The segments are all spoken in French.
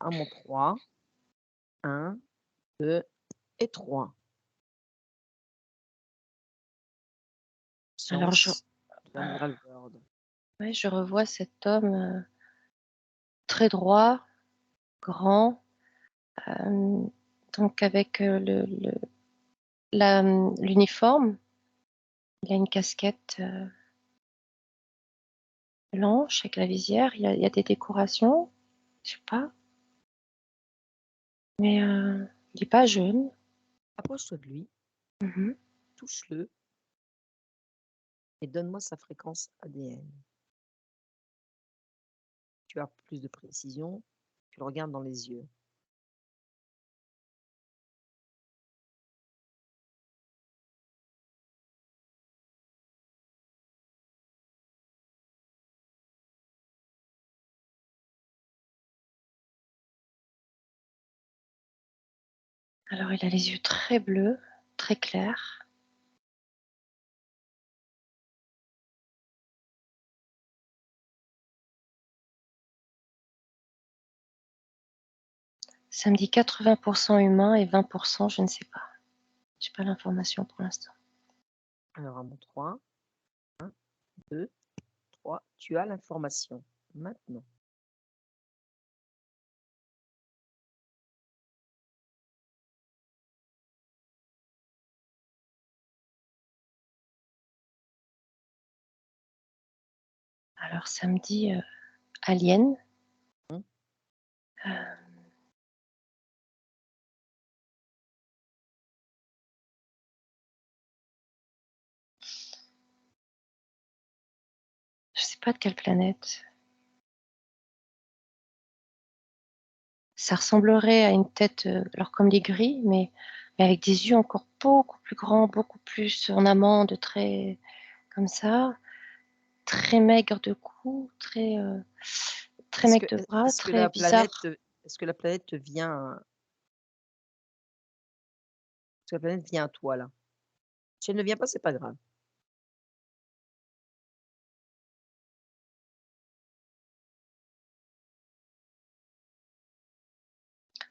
à mon 3. 1, 2 et 3. Alors Science de l'amiral Byrd. ouais, je revois cet homme, très droit, grand, donc avec, l'uniforme. Il a une casquette, blanche avec la visière. Il y a des décorations, je sais pas, mais il est pas jeune. Approche-toi de lui, Mmh. touche-le et donne-moi sa fréquence ADN. Tu as plus de précision, tu le regardes dans les yeux. Alors il a les yeux très bleus, très clairs. Ça me dit 80 humain et 20 je ne sais pas. J'ai pas l'information pour l'instant. Alors à mon 3, 2, 3, tu as l'information. Maintenant, Alors ça me dit, alien, mmh, heu, je sais pas de quelle planète. Ça ressemblerait à une tête, alors comme les gris, mais avec des yeux encore beaucoup plus grands, beaucoup plus en amande, très comme ça, très maigre de cou, très est-ce que maigre de est bras, est-ce que très la planète bizarre. est-ce que la planète te vient est-ce que la planète vient à toi là? Si elle ne vient pas, c'est pas grave.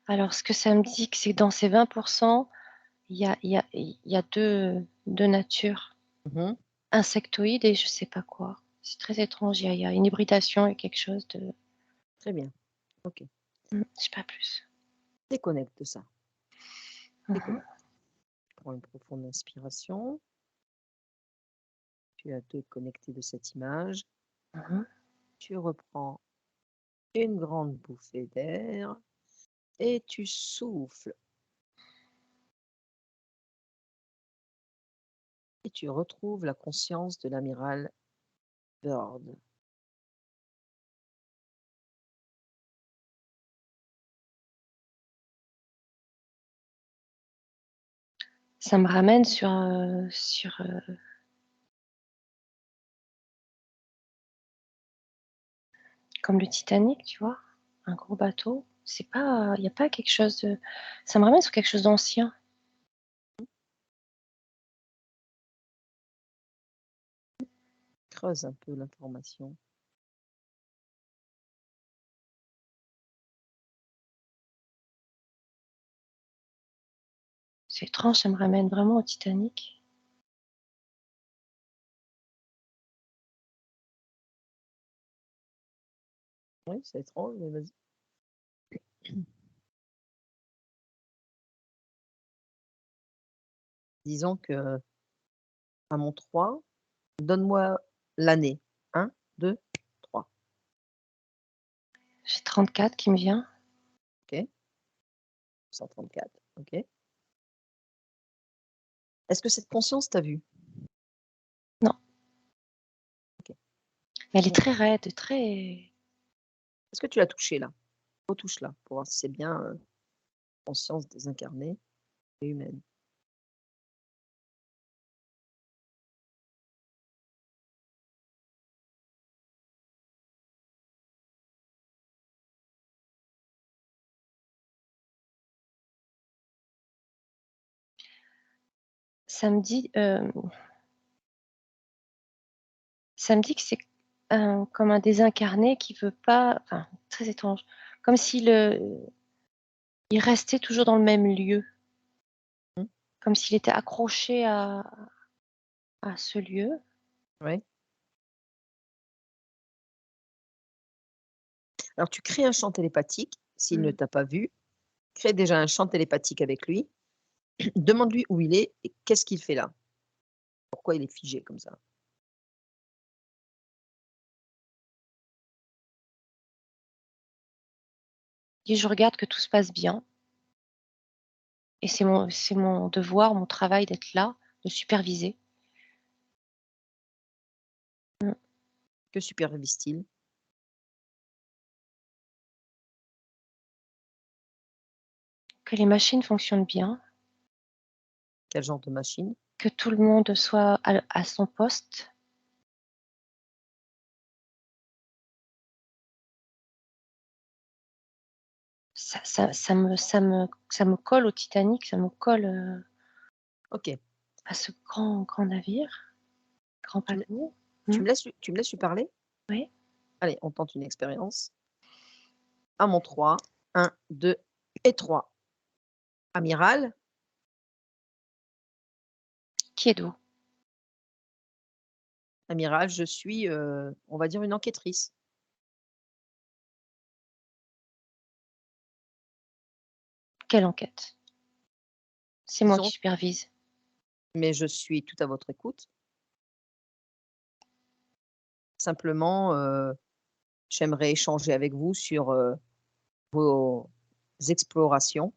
Alors ce que ça me dit que c'est que dans ces 20 il y a 2 natures, Mmh. insectoïdes et je sais pas quoi. C'est très étrange, il y a une hybridation et quelque chose de Très bien, OK. je sais pas plus. Déconnecte de ça, Mmh mh. déconnecte. Prends une profonde inspiration, tu as déconnecté de cette image, Mmh. tu reprends une grande bouffée d'air et tu souffles et tu retrouves la conscience de l'amiral Byrd. Ça me ramène comme le Titanic, tu vois? Un gros bateau. C'est pas il y a pas quelque chose de ça me ramène sur quelque chose d'ancien. Creuse un peu l'information. C'est étrange, ça me ramène vraiment au Titanic. Oui, c'est étrange, mais vas-y. Disons que à mon 3, donne-moi l'année. 1, 2, 3. J'ai 34 qui me vient. OK. 134. OK. Est-ce que cette conscience t'a vu? Non, OK. mais elle est Bon. très raide, très Est-ce que tu l'as touchée là? Retouche-la pour voir si c'est bien, conscience désincarnée et humaine. ça me dit, ça me dit que c'est comme un désincarné qui veut pas enfin, très étrange, comme s'il il restait toujours dans le même lieu, Mmh. comme s'il était accroché à ce lieu. Ouais. Alors tu crées un champ télépathique, s'il ne Mmh. t'a pas vu, crée déjà un champ télépathique avec lui, demande-lui où il est et qu'est-ce qu'il fait là? Pourquoi il est figé comme ça? Dis: «Je regarde que tout se passe bien et c'est mon devoir, mon travail d'être là, de superviser». Mmh. Que supervise-t-il? Que les machines fonctionnent bien, Quel genre de machine? que tout le monde soit à son poste. Ça me colle au Titanic, ça me colle, OK. à ce grand navire, grand Tu me paquebot. tu Mmh. me laisses tu me laisses lui parler? Oui. Allez, on tente une expérience. À mon 3, 1, 2 et 3. Amiral, Qui êtes-vous? amiral, je suis, on va dire une enquêtrice. Quelle enquête? C'est moi qui Disons, supervise. mais je suis tout à votre écoute. Simplement, j'aimerais échanger avec vous sur, vos explorations.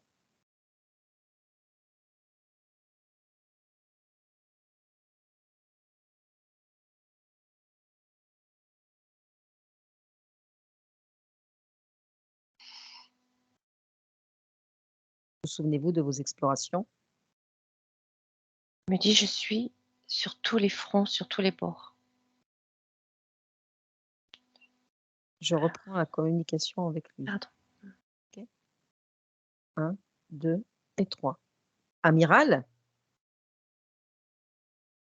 Vous souvenez-vous de vos explorations? Me dit: «Je suis sur tous les fronts, sur tous les bords». Je reprends la communication avec lui. Pardon. OK. 1, 2 et 3. Amiral,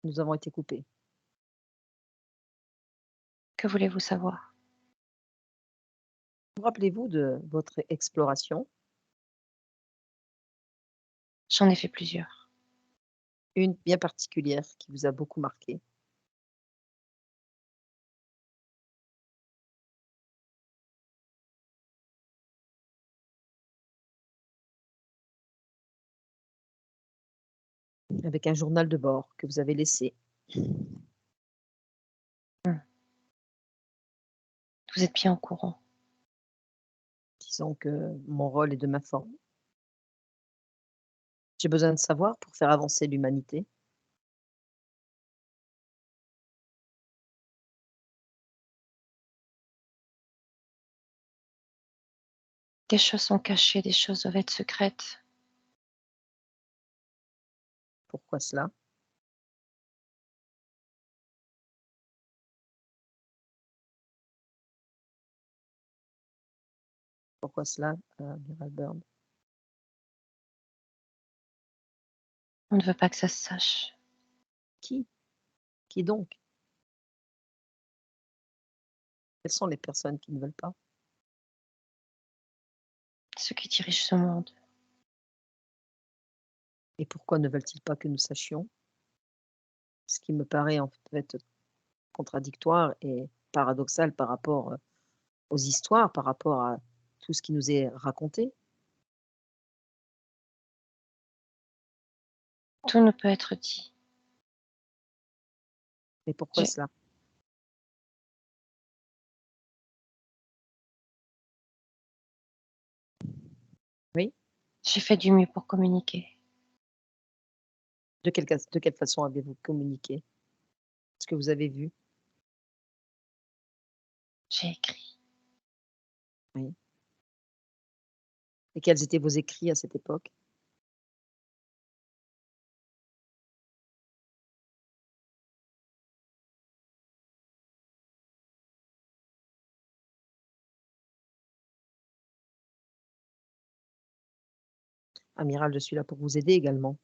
nous avons été coupés. Que voulez-vous savoir? Vous rappelez-vous de votre exploration? J'en ai fait plusieurs. Une bien particulière qui vous a beaucoup marqué? Avec un journal de bord que vous avez laissé. Mmh. Vous êtes bien au courant. Disons que mon rôle est de m'informer. J'ai besoin de savoir pour faire avancer l'humanité. Des choses sont cachées, des choses doivent être secrètes. Pourquoi cela? Pourquoi cela, amiral Byrne? On ne veut pas que ça se sache. Qui? Qui donc? Quelles sont les personnes qui ne veulent pas? Ceux qui dirigent ce monde. Et pourquoi ne veulent-ils pas que nous sachions? Ce qui me paraît en fait contradictoire et paradoxal par rapport, aux histoires, par rapport à tout ce qui nous est raconté. Tout ne peut être dit. Mais pourquoi J'ai cela? Oui? j'ai fait du mieux pour communiquer. De quelle façon avez-vous communiqué? Ce que vous avez vu? J'ai écrit. Oui. Et quels étaient vos écrits à cette époque? Amiral, je suis là pour vous aider également.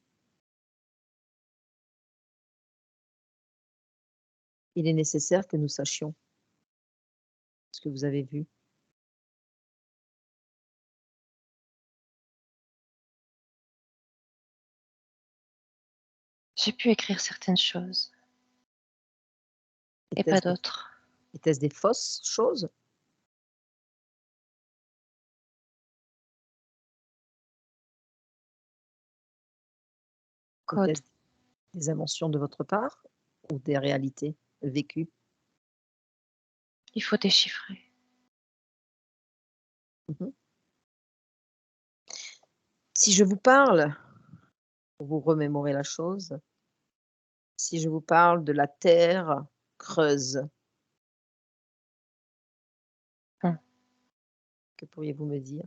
Il est nécessaire que nous sachions ce que vous avez vu. J'ai pu écrire certaines choses et pas Était-ce des d'autres. était-ce des fausses choses? Code. Était-ce des inventions de votre part ou des réalités vécues? Il faut déchiffrer. Mmh. Si je vous parle, pour vous remémorer la chose, si je vous parle de la terre creuse, Mmh. que pourriez-vous me dire?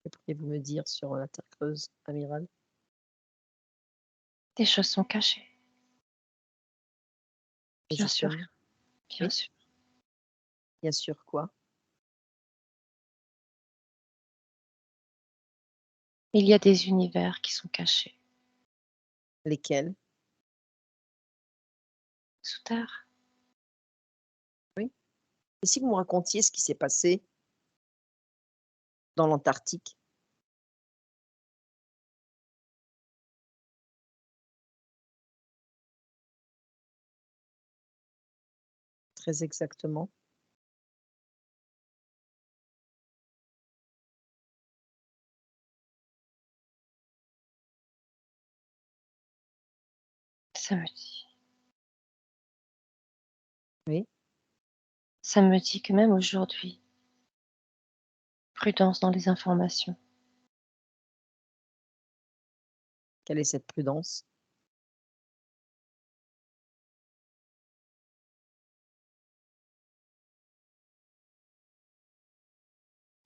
Que pourriez-vous me dire sur la terre creuse, amiral? Des choses sont cachées. Et Bien sûr, justement, bien oui, sûr. bien sûr quoi? Il y a des univers qui sont cachés Lesquels? sous terre. Oui. Et si vous me racontiez ce qui s'est passé dans l'Antarctique, très exactement? Ça me dit. Oui. Ça me dit que même aujourd'hui, prudence dans les informations, Quelle est cette prudence?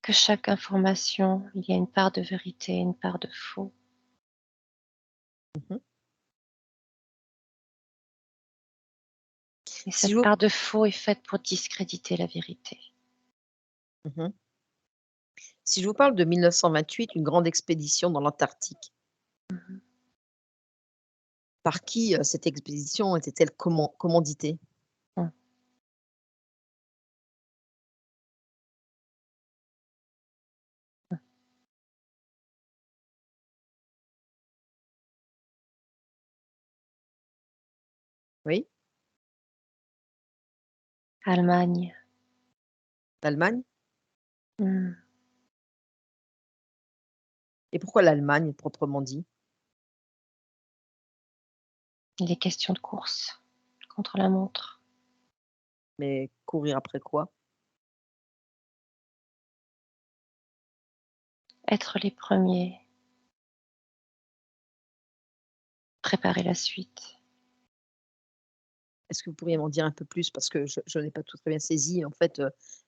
que chaque information, il y a une part de vérité, une part de faux. Mmh. Et Si cette je vous part de faux est faite pour discréditer la vérité. Mmh. Si je vous parle de 1928, une grande expédition dans l'Antarctique, Mmh. par qui, cette expédition était-elle commanditée? Mmh. Mmh. Oui? Allemagne. L'Allemagne? Mmh. Et pourquoi l'Allemagne proprement dit? Il est question de course contre la montre. Mais courir après quoi? Être les premiers, préparer la suite. Est-ce que vous pourriez m'en dire un peu plus? Parce que je n'ai pas tout très bien saisi en fait,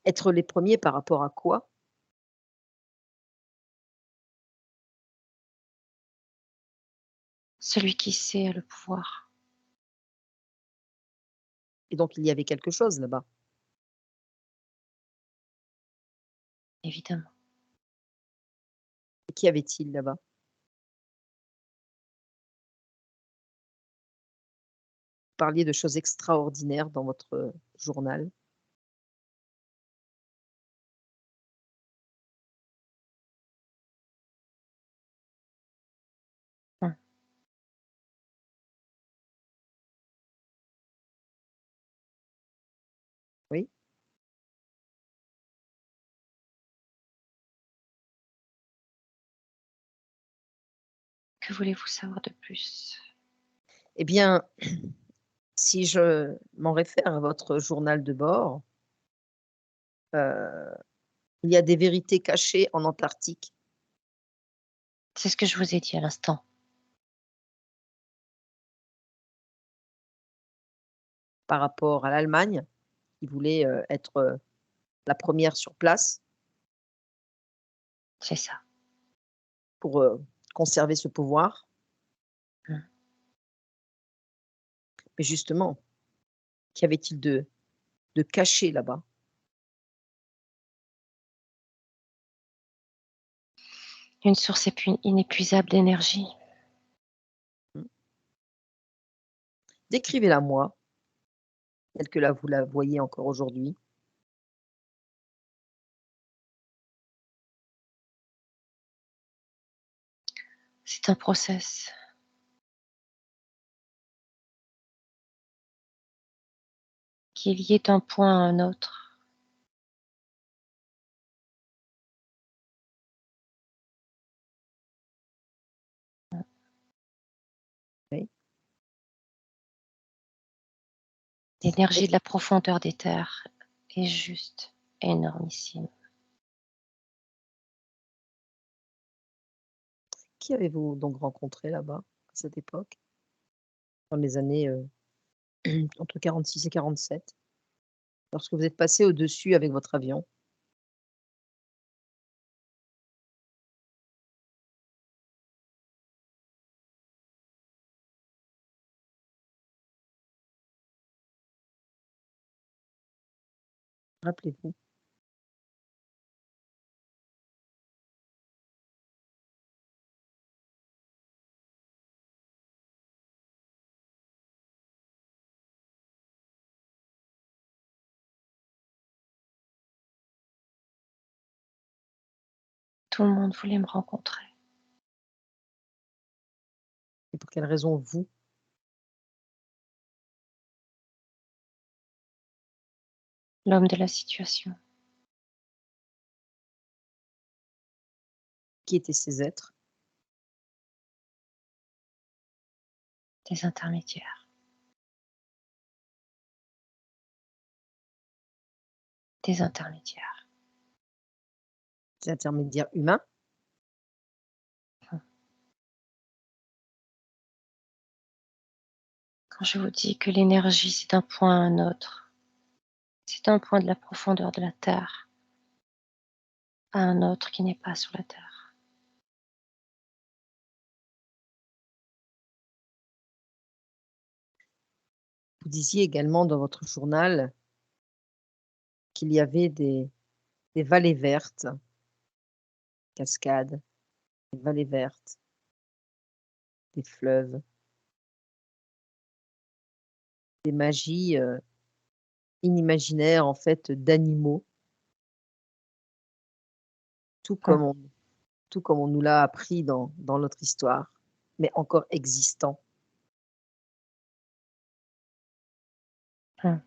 être les premiers par rapport à quoi? Celui qui sait a le pouvoir, Et donc il y avait quelque chose là-bas. évidemment. Et qu'y avait-il là-bas? Vous parliez de choses extraordinaires dans votre, journal. Mmh. Oui? Que voulez-vous savoir de plus? Eh bien, si je m'en réfère à votre journal de bord, heu, il y a des vérités cachées en Antarctique C'est ce que je vous ai dit à l'instant. par rapport à l'Allemagne qui voulait, être, la première sur place C'est ça. pour, conserver ce pouvoir. Mmh. Mais justement, qu'y avait-il de caché là-bas? Une source inépuisable d'énergie. Mmh. Décrivez-la moi, telle que là vous la voyez encore aujourd'hui? C'est un process qui est lié d'un point à un autre. Oui. L'énergie Et de la profondeur des terres est juste énormissime. qui avez-vous donc rencontré là-bas, à cette époque? Dans les années, entre 46 et 47? Lorsque vous êtes passé au-dessus avec votre avion? Rappelez-vous. Tout le monde voulait me rencontrer. Et pour quelle raison vous? L'homme de la situation, Qui étaient ces êtres? des intermédiaires, des intermédiaires. Des intermédiaires humains? Quand je vous dis que l'énergie, c'est d'un point à un autre, c'est d'un point de la profondeur de la Terre à un autre qui n'est pas sur la Terre. Vous disiez également dans votre journal qu'il y avait des vallées vertes, cascades, des vallées vertes, des fleuves, des magies, inimaginaires en fait d'animaux, tout Hum, comme on tout comme on nous l'a appris dans notre histoire, mais encore existants. hum.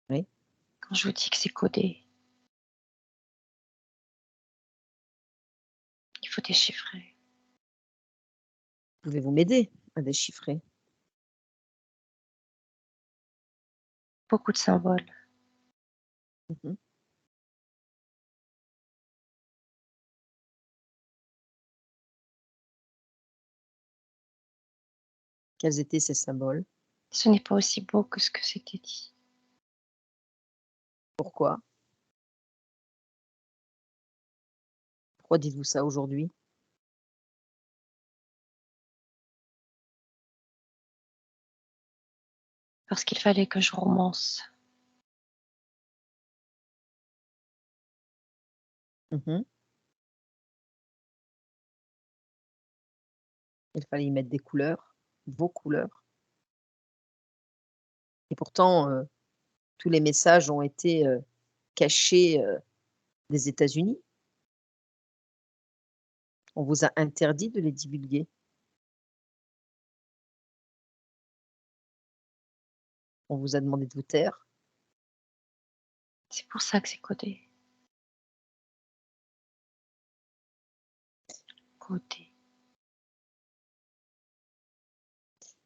Oui. Quand je vous dis que c'est codé, il faut déchiffrer. Pouvez-vous m'aider à déchiffrer? Beaucoup de symboles. Mmh. Quels étaient ces symboles? Ce n'est pas aussi beau que ce que c'était dit. Pourquoi? Pourquoi dites-vous ça aujourd'hui? Parce qu'il fallait que je romance. Mmh. Il fallait y mettre des couleurs, vos couleurs et pourtant, tous les messages ont été, cachés, des États-Unis. On vous a interdit de les divulguer. On vous a demandé de vous taire. C'est pour ça que c'est codé. Codé.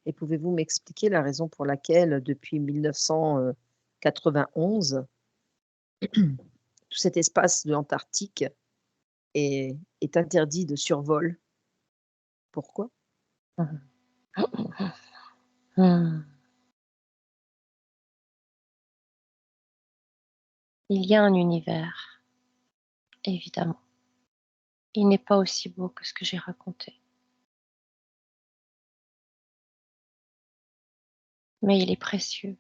Et pouvez-vous m'expliquer la raison pour laquelle depuis 1991, tout cet espace de l'Antarctique est interdit de survol? Pourquoi? Mmh. Mmh. Il y a un univers, évidemment. Il n'est pas aussi beau que ce que j'ai raconté, mais il est précieux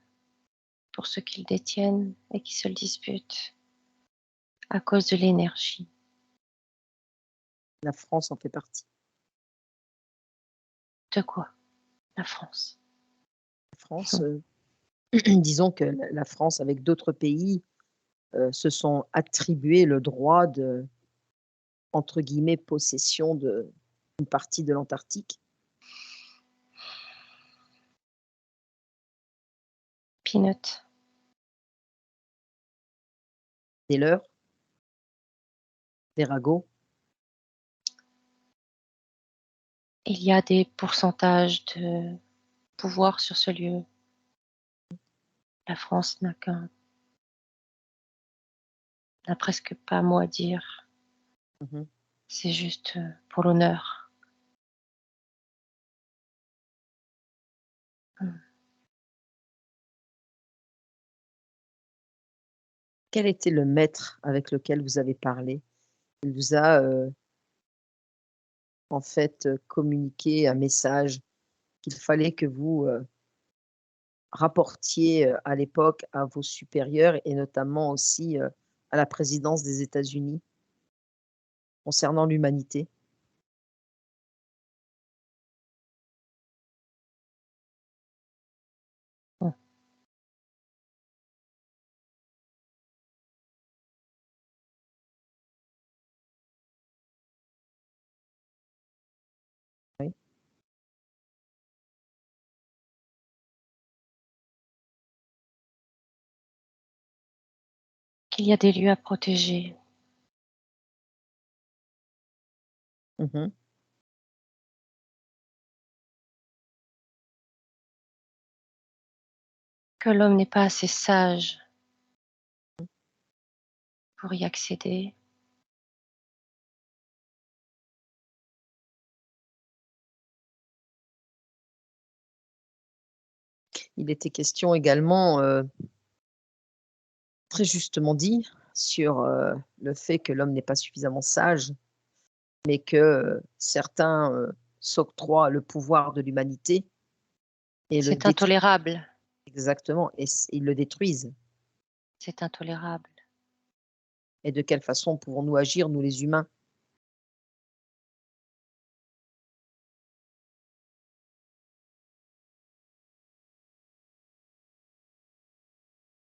pour ceux qui le détiennent et qui se le disputent à cause de l'énergie. La France en fait partie. De quoi? La France. France, disons que la France avec d'autres pays, se sont attribués le droit de, entre guillemets, «possession» d'une partie de l'Antarctique. Peanut. Des leurs, des ragots. Il y a des pourcentages de pouvoir sur ce lieu. La France n'a presque pas mot à dire. Mmh. C'est juste, pour l'honneur. Mmh. Quel était le maître avec lequel vous avez parlé? Il vous a, en fait, communiqué un message qu'il fallait que vous, rapportiez, à l'époque à vos supérieurs et notamment aussi, à la présidence des États-Unis concernant l'humanité? Mmh. Oui. Qu'il y a des lieux à protéger, Mmh. que l'homme n'est pas assez sage pour y accéder. Il était question également, très justement dit, sur, le fait que l'homme n'est pas suffisamment sage, mais que, certains, s'octroient le pouvoir de l'humanité et le C'est détruisent intolérable, exactement et ils le détruisent c'est intolérable. et de quelle façon pouvons-nous agir, nous les humains?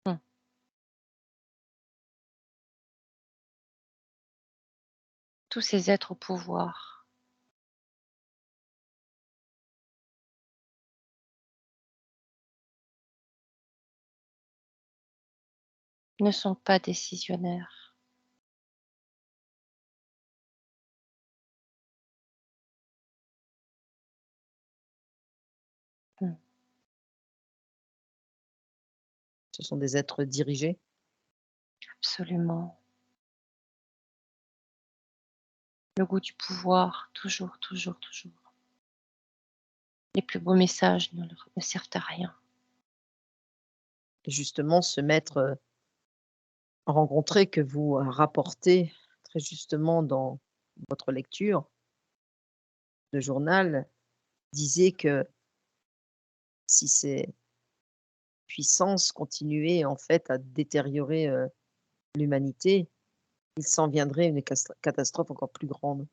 Mmh. Tous ces êtres au pouvoir ne sont pas décisionnaires. Mmh. Ce sont des êtres dirigés. Absolument. Le goût du pouvoir, toujours, toujours, toujours. Les plus beaux messages ne servent à rien. Et justement ce maître, rencontré que vous, rapportez très justement dans votre lecture de journal, disait que si ces puissances continuaient en fait à détériorer, l'humanité, il s'en viendrait une catastrophe encore plus grande.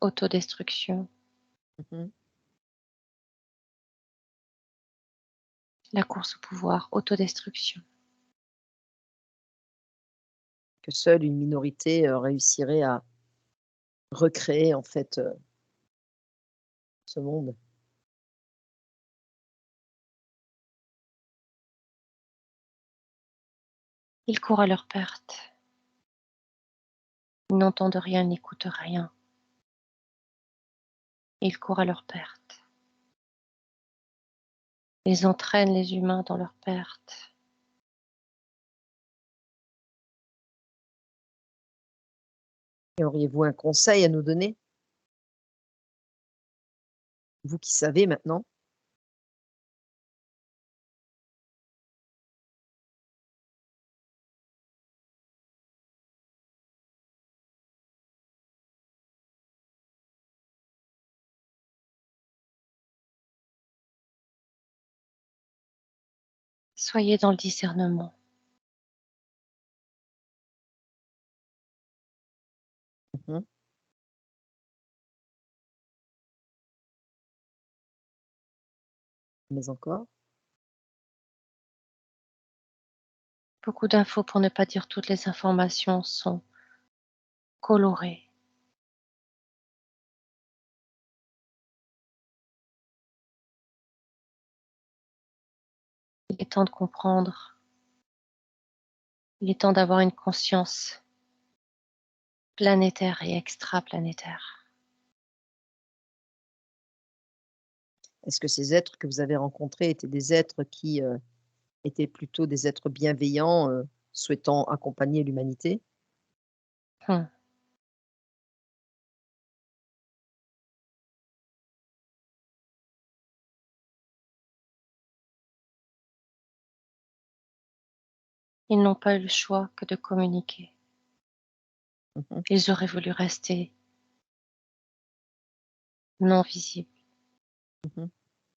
Autodestruction, Mmh. la course au pouvoir, autodestruction. Que seule une minorité, réussirait à recréer en fait, ce monde. Ils courent à leur perte. Ils n'entendent rien, n'écoutent rien. Ils courent à leur perte. Ils entraînent les humains dans leur perte. Et auriez-vous un conseil à nous donner? Vous qui savez maintenant? Soyez dans le discernement. Mmh. Mais encore? Beaucoup d'infos, pour ne pas dire toutes les informations, sont colorées. Il est temps de comprendre. Il est temps d'avoir une conscience planétaire et extraplanétaire. Est-ce que ces êtres que vous avez rencontrés étaient des êtres qui, étaient plutôt des êtres bienveillants, souhaitant accompagner l'humanité? Mmh. Ils n'ont pas eu le choix que de communiquer. Mmh mh. Ils auraient voulu rester non visibles. Mmh.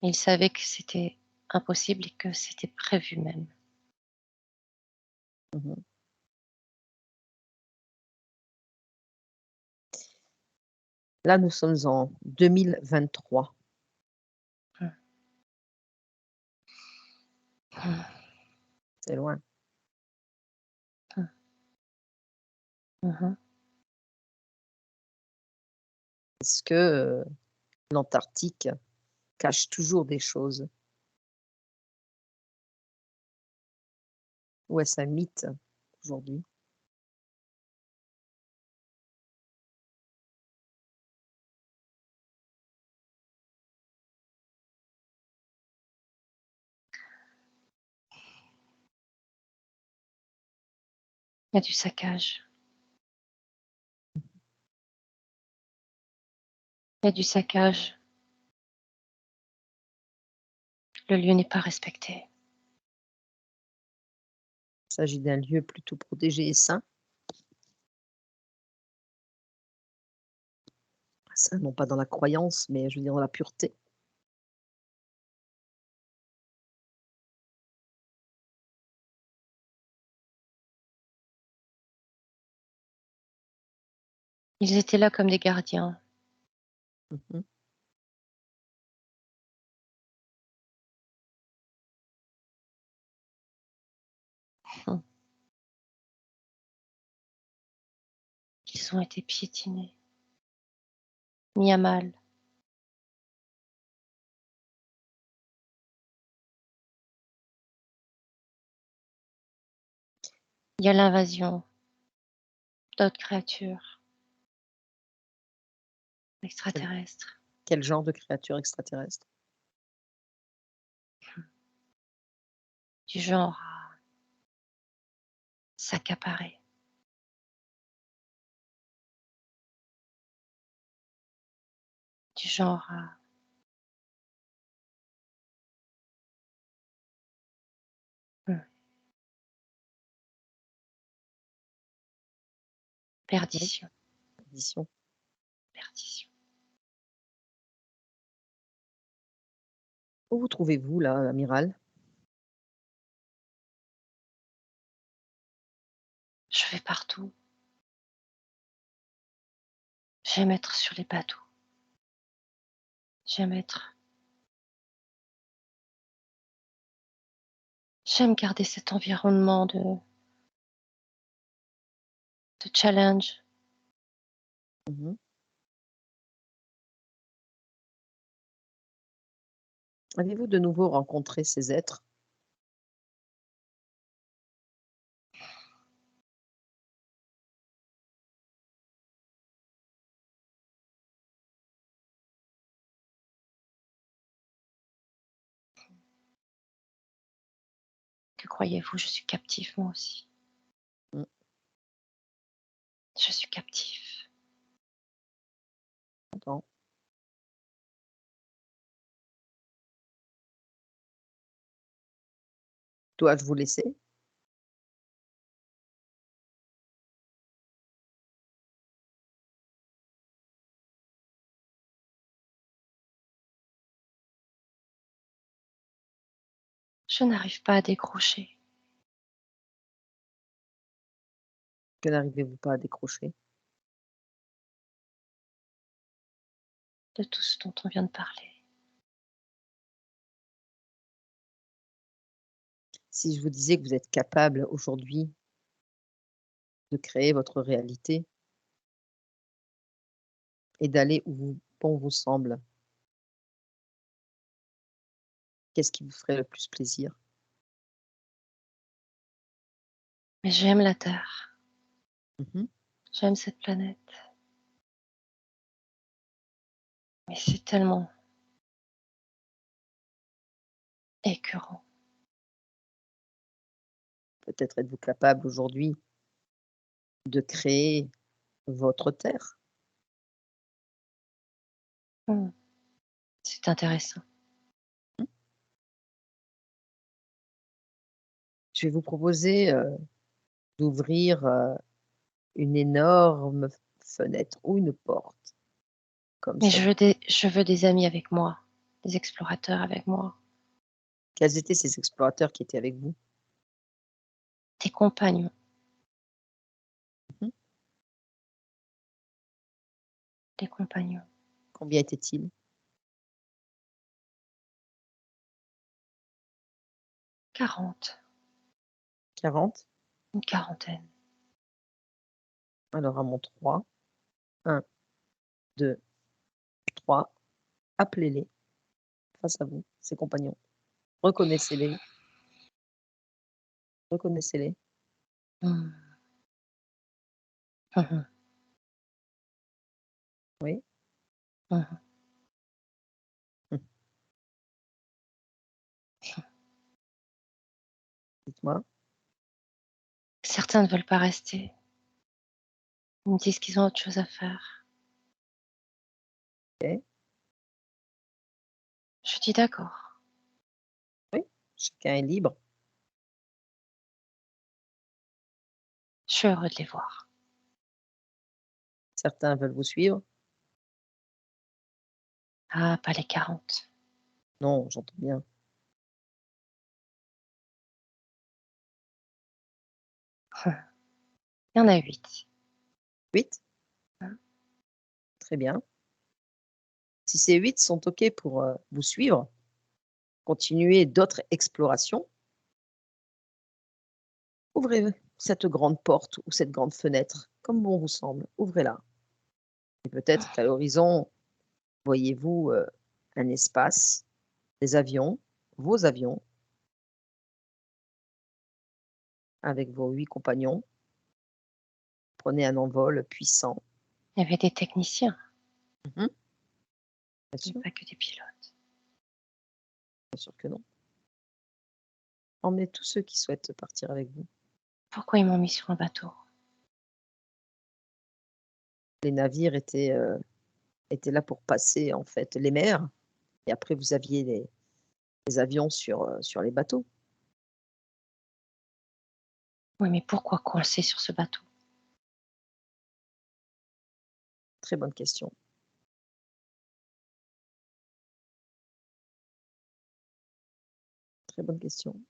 Ils savaient que c'était impossible et que c'était prévu même. Mmh. Là, nous sommes en 2023. Mmh. Mmh. C'est loin. Mmh. Mmh. Est-ce que, l'Antarctique cache toujours des choses? Ou est-ce un mythe aujourd'hui? Il y a du saccage. Il y a du saccage. Le lieu n'est pas respecté. Il s'agit d'un lieu plutôt protégé et sain? Sain, non pas dans la croyance, mais je veux dire dans la pureté. Ils étaient là comme des gardiens. Mmh mh. Mmh. Ils ont été piétinés, mis à mal. Il y a l'invasion d'autres créatures Quel extraterrestres, quel genre de créature extraterrestre? du genre à s'accaparer, du genre à mmh, Oui, perdition, perdition. perdition. Où vous trouvez-vous là, amiral? Je vais partout. J'aime être sur les bateaux. J'aime être J'aime garder cet environnement de challenge. Mmh mh. Avez-vous de nouveau rencontré ces êtres? Que croyez-vous? Je suis captive moi aussi. Mmh, Je suis captive. j'entends. Dois-je vous laisser? Je n'arrive pas à décrocher Que n'arrivez-vous pas à décrocher? de tout ce dont on vient de parler. Si je vous disais que vous êtes capable aujourd'hui de créer votre réalité et d'aller où bon vous semble, qu'est-ce qui vous ferait le plus plaisir? Mais j'aime la Terre, Mmh. j'aime cette planète, mais c'est tellement écœurant. Peut-être êtes-vous capable aujourd'hui de créer votre terre? Mmh, c'est intéressant. Mmh. Je vais vous proposer, d'ouvrir, une énorme fenêtre ou une porte comme Mais ça. je veux des amis avec moi, des explorateurs avec moi, Quels étaient ces explorateurs qui étaient avec vous? des compagnons, Mmh. des compagnons. Combien étaient-ils? 40, 40? une quarantaine. Alors à mon 3, 1, 2, 3, appelez-les face à vous, ces compagnons. Reconnaissez-les, reconnaissez-les. Mmh. Mmh mh. Oui. Mmh. Mmh. Dites-moi. Certains ne veulent pas rester. Ils me disent qu'ils ont autre chose à faire. OK. Je dis: «D'accord». Oui, chacun est libre. Je suis heureux de les voir. Certains veulent vous suivre. Ah, pas les 40. Non, j'entends bien. Il y en a 8. 8? Mmh. Très bien. Si ces 8 sont OK pour, vous suivre, continuer d'autres explorations, ouvrez cette grande porte ou cette grande fenêtre comme bon vous semble. Ouvrez-la et peut-être qu'à l'horizon, voyez-vous, un espace, des avions, vos avions avec vos 8 compagnons. Prenez un envol puissant. Il y avait des techniciens, Mmh. mais pas que des pilotes. Bien sûr que non. Emmenez tous ceux qui souhaitent partir avec vous. Pourquoi ils m'ont mis sur un bateau? Les navires étaient là pour passer, en fait, les mers et après vous aviez les avions sur les bateaux. Oui, mais pourquoi coincé sur ce bateau? Très bonne question, très bonne question.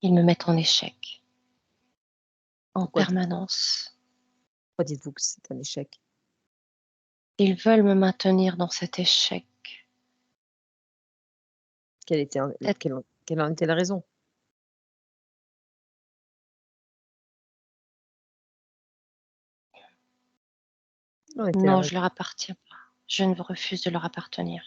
Ils me mettent en échec, en Pourquoi dites permanence. pourquoi dites-vous que c'est un échec? Ils veulent me maintenir dans cet échec. Quelle était en Peut-être quelle en était la raison? Quelle en était la non, je raison? leur appartiens pas. Je ne refuse de leur appartenir.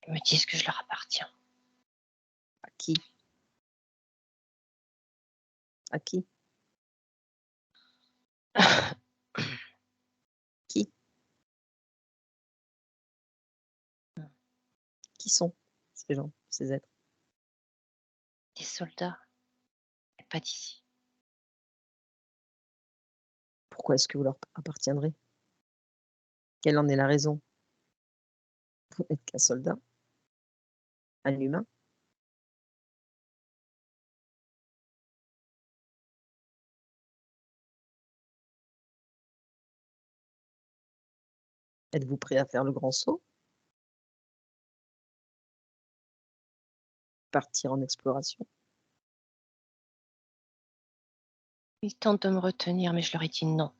Ils me disent que je leur appartiens. À qui? À qui? Qui? Qui sont ces gens, ces êtres? Des soldats, mais pas d'ici. Pourquoi est-ce que vous leur appartiendrez? Quelle en est la raison? Vous n'êtes qu'un soldat, un humain. Êtes-vous prêt à faire le grand saut? Partir en exploration? Ils tentent de me retenir, mais je leur ai dit non.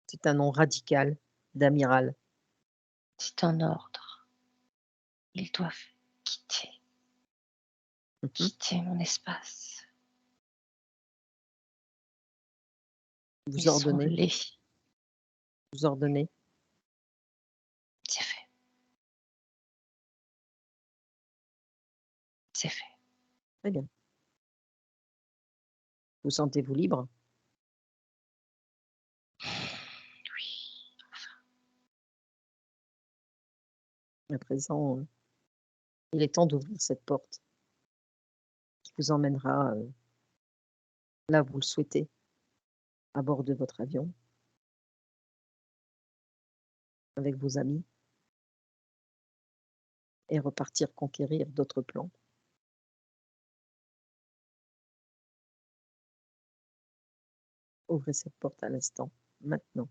C'est un nom radical d'amiral. C'est un ordre. Ils doivent quitter mon espace. Ils Vous sont ordonnez, laids. vous ordonnez. C'est fait. C'est fait. Très bien. Vous sentez-vous libre? Oui. À présent, il est temps d'ouvrir cette porte qui vous emmènera là où vous le souhaitez, à bord de votre avion, avec vos amis, et repartir conquérir d'autres plans. Ouvrez cette porte à l'instant, maintenant.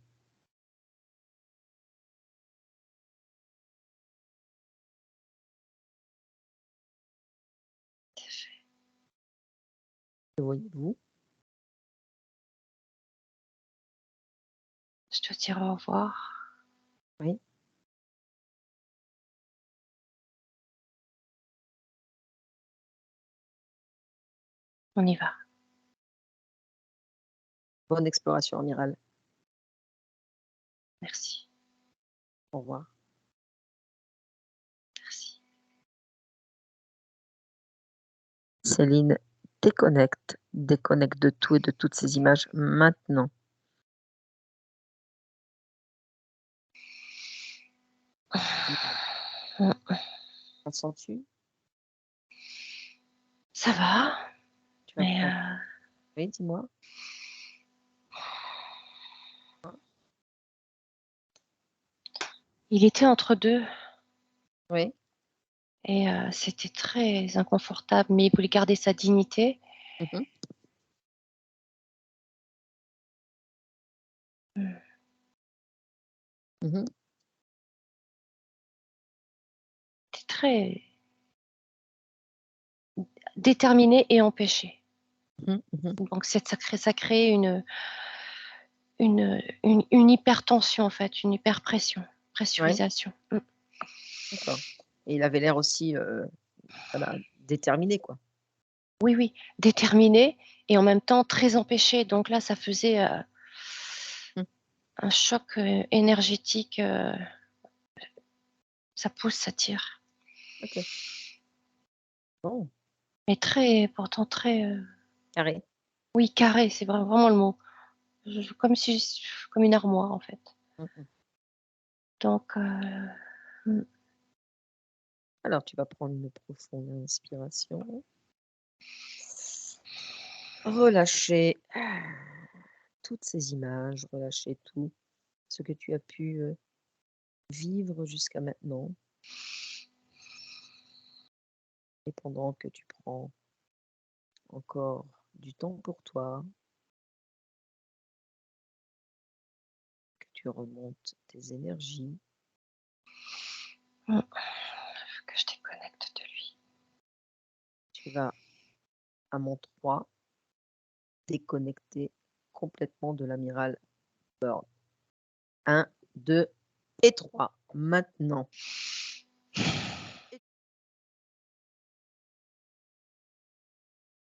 C'est fait. Que voyez-vous? Je dois dire au revoir. Oui, On y va. bonne exploration, amiral. Merci. Au revoir. Merci. Céline, déconnecte de tout et de toutes ces images maintenant. Qu'en sens-tu? Ça va, Tu vas mais prendre. Oui, dis-moi. il était entre deux Oui, et c'était très inconfortable, mais il voulait garder sa dignité. mhm, Mm. mhm. C'était très déterminé et empêché. Mhm, mhm. Donc ça crée une hypertension en fait, une hyperpression, Ouais, pressurisation. Mm. d'accord. Et il avait l'air aussi voilà, déterminé, quoi. Oui, oui, déterminé et en même temps très empêché. Donc là, ça faisait Mm, un choc énergétique. Ça pousse, ça tire. ok. Bon, Mais très, pourtant très, carré. oui, carré, c'est vraiment le mot. Comme une armoire en fait. Mhm. Donc, mm, Alors, tu vas prendre une profonde inspiration. Relâcher toutes ces images, relâcher tout ce que tu as pu vivre jusqu'à maintenant. Et pendant que tu prends encore du temps pour toi, que tu remontes tes énergies, faut que je déconnecte de lui. tu vas à mon 3 déconnecter complètement de l'amiral Burn. 1, 2 et 3. Maintenant.